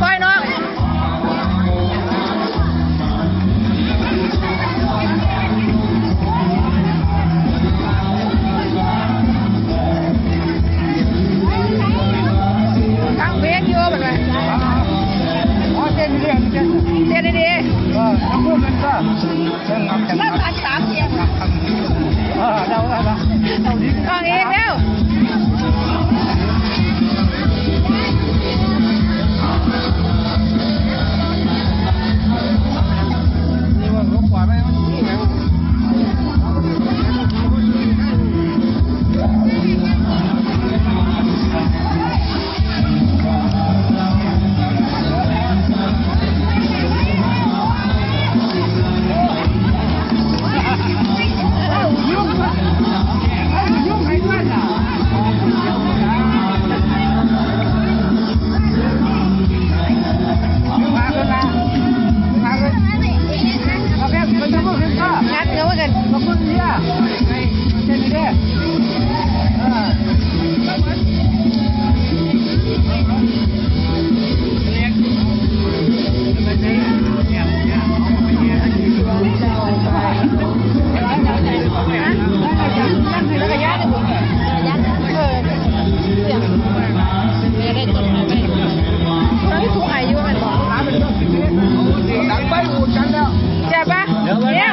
ปล่อยน้องตั้งเพลงอยู่แบบไหนเต้นดีๆน้ำพุ่งมันก็น้ำพัน3เทียมเราเอาเองแล้ว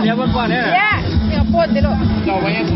เดี๋ยวมันก่อนเนี่ยเดี๋ยวปนดิลูกเราไปยังโถ